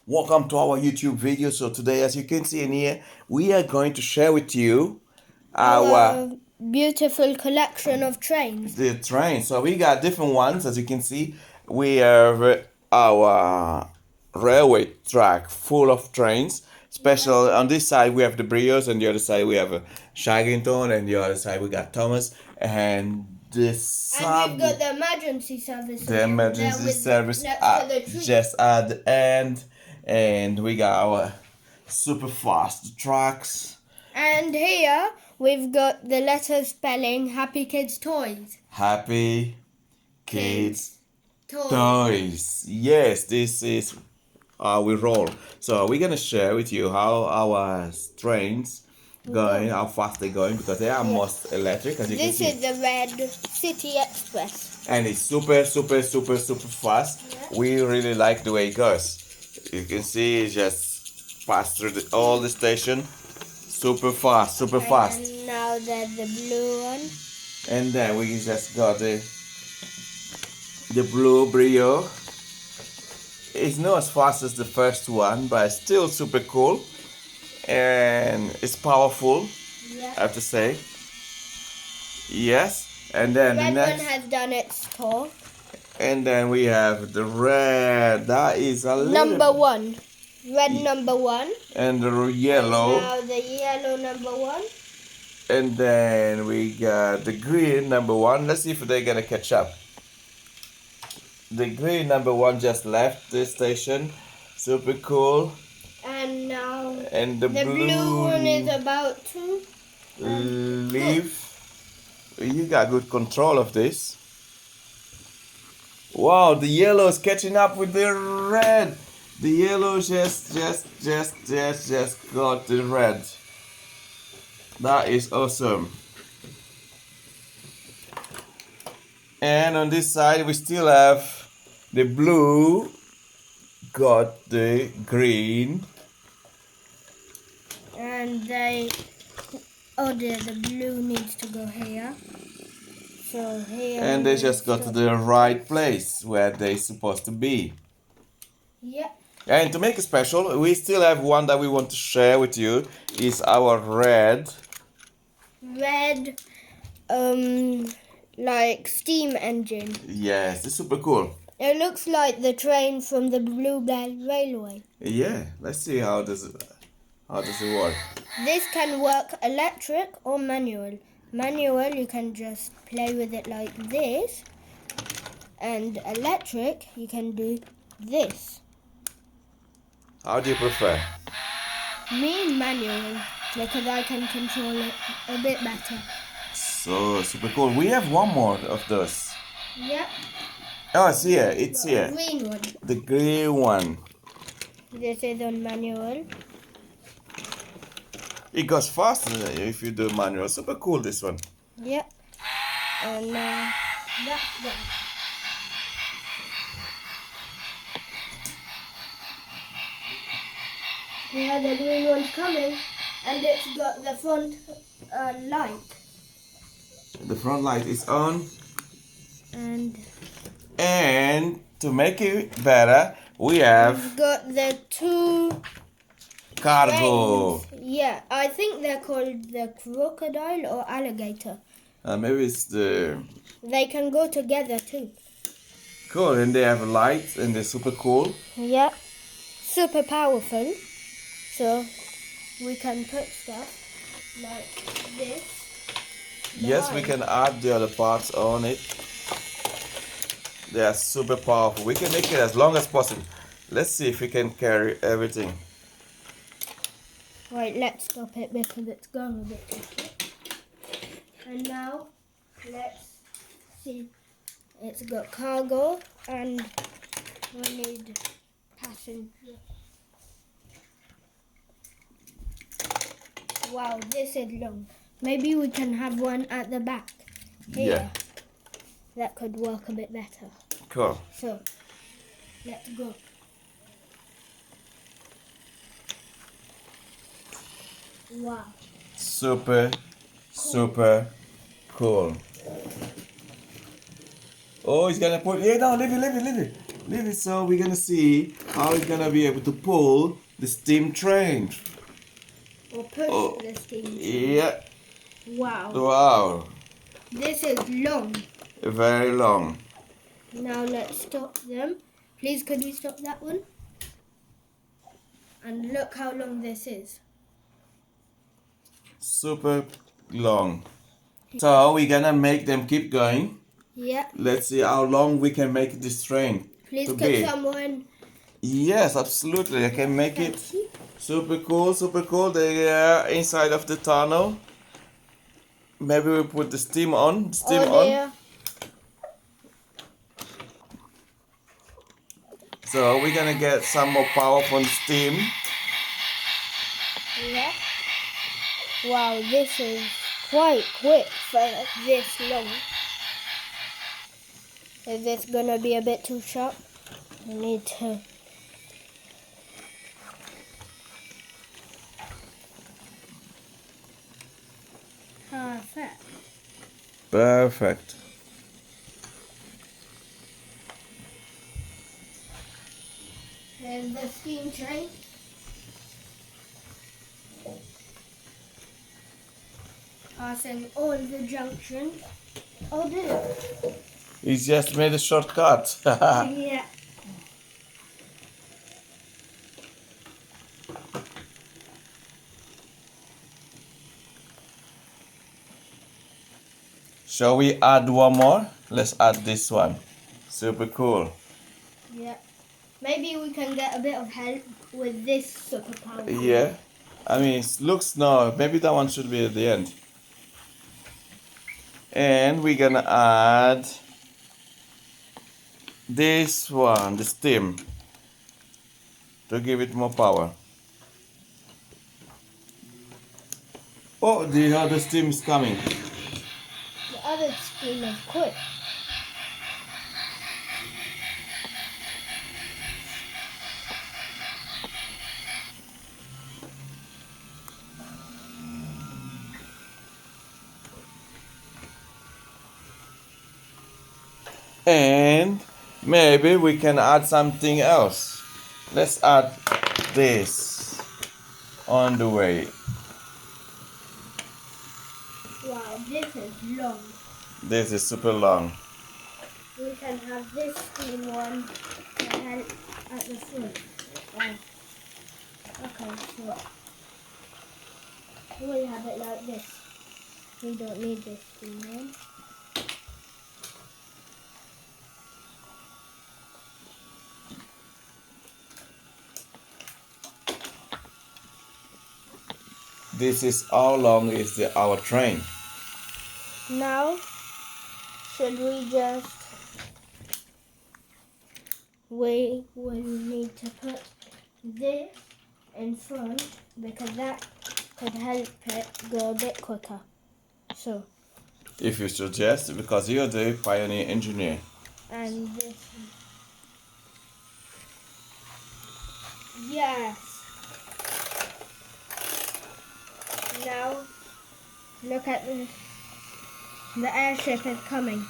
Welcome to our YouTube video. So today, as you can see in here, we are going to share with you our beautiful collection of trains. the trains. So we got different ones. As you can see, we have our railway track full of trains. Special on this side we have the Brios, and the other side we have Shaggington, and the other side we got Thomas, and this And we've got the emergency service. the emergency service next to the just at the end, and we got our super fast trucks. And here we've got the letters spelling Happy Kids Toys. Happy Kids Toys. Yes, this is how we roll. So we're gonna share with you how our trains going, how fast they're going, because they are most electric, as you can see. This is the Red City Express. And it's super fast. Yeah. We really like the way it goes. You can see it just passed through all the station. Super fast. And now there's the blue one. And then we just got the blue Brio. It's not as fast as the first one, but it's still super cool. And it's powerful, Yeah. I have to say. Yes. And then The the red next one has done its tour. And then we have the red. That is a Number one. Red number one. And the yellow. Now the yellow number one. And then we got the green number one. Let's see if they're gonna catch up. The green number one just left the station. Super cool. And now And the blue one is about to leave. You got good control of this. Wow, the yellow is catching up with the red. The yellow just got the red. That is awesome. And on this side we still have the blue got the green. And the blue needs to go here. So here. And they just got to the right place where they're supposed to be. Yeah. And to make it special, we still have one that we want to share with you. Is our red. Red, like steam engine. Yes, it's super cool. It looks like the train from the Bluebell Railway. Yeah, let's see how does it work. This can work electric or manual. Manual, you can just play with it like this. And electric, you can do this. How do you prefer? Me, manual, because I can control it a bit better. So super cool. We have one more of those. Yep. Oh, it's here. It's here. Green one. The green one. This is on manual. It goes faster if you do manual. Super cool, this one. Yep. And that's one. We have the green one coming, and it's got the front light. The front light is on. And to make it better, we have we've got the two cargo. trains. Yeah, I think they're called the crocodile or alligator. Maybe it's the... They can go together too. Cool, and they have lights and they're super cool. Yeah, super powerful. So we can put stuff like this. Yes, we can add the other parts on it. They are super powerful. We can make it as long as possible. Let's see if we can carry everything. Right, let's stop it because it's going a bit too quick. And now, let's see. It's got cargo and we need passenger. Wow, this is long. Maybe we can have one at the back. Here. Yeah. That could work a bit better. Cool. So, let's go. Wow. Super cool. Oh, he's gonna put... Yeah, no, leave it. So we're gonna see How are we gonna be able to pull the steam train? Or push Oh, the steam train. yeah. Wow. Wow. This is long. Very long. Now let's stop them. Please, could you stop that one? And look how long this is. Super long. So we're gonna make them keep going. Yeah. Let's see how long we can make this train Please, to could be. someone... Yes, absolutely. I can make it Thank you. super cool, super cool. They are inside of the tunnel. Maybe we put the steam on. Steam Oh on. dear. So we're gonna get some more power from the steam. Yeah. Wow, this is quite quick for this long. Is this gonna be a bit too sharp? I need to... Perfect. Perfect. There's the steam train. Passing all the junctions. Oh dear. He's just made a shortcut. Yeah. Shall we add one more? Let's add this one. Super cool. Yeah. Maybe we can get a bit of help with this superpower. Yeah. I mean, it looks no. Maybe that one should be at the end. And we're gonna add this one, the steam, to give it more power. Oh, the other steam is coming. The other steam is quick. And maybe we can add something else. Let's add this on the way. Wow, this is long. This is super long. We can have this steam one to help at the front. Okay, so we'll have it like this. We don't need this steam one. This is how long is our train. Now, should we just... We will need to put this in front because that could help it go a bit quicker. So, If you suggest, because you're the pioneer engineer. and this. Yes. Now, look at this. The airship is coming.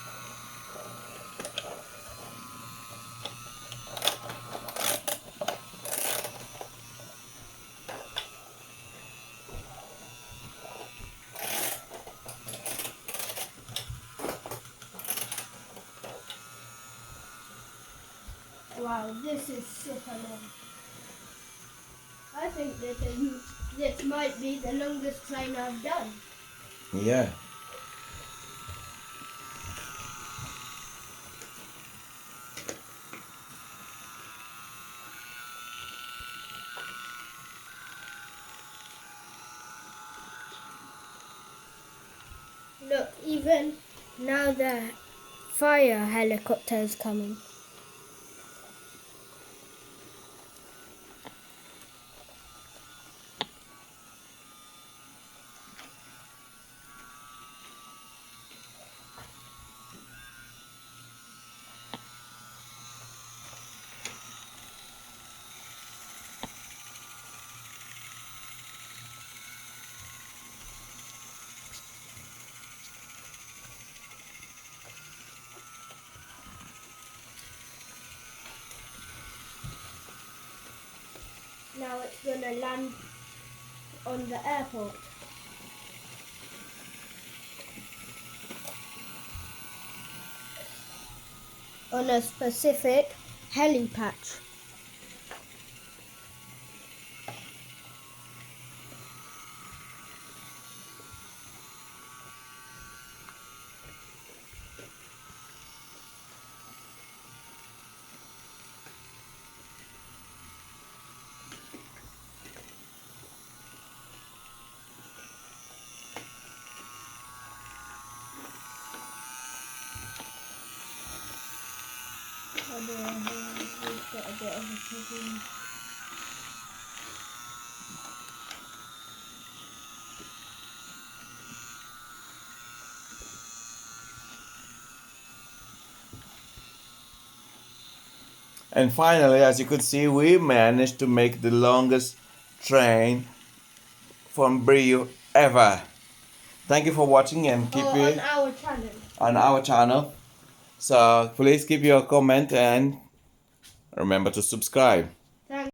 Wow, this is super long. I think this might be the longest train I've done. Yeah. Look, even now the fire helicopter is coming. Now it's gonna land on the airport. On a specific helipad. We've got a bit of a problem. And finally, as you could see, we managed to make the longest train from Brio ever. Thank you for watching and keep On it our channel. on our channel. So please keep your comment and remember to subscribe. Thank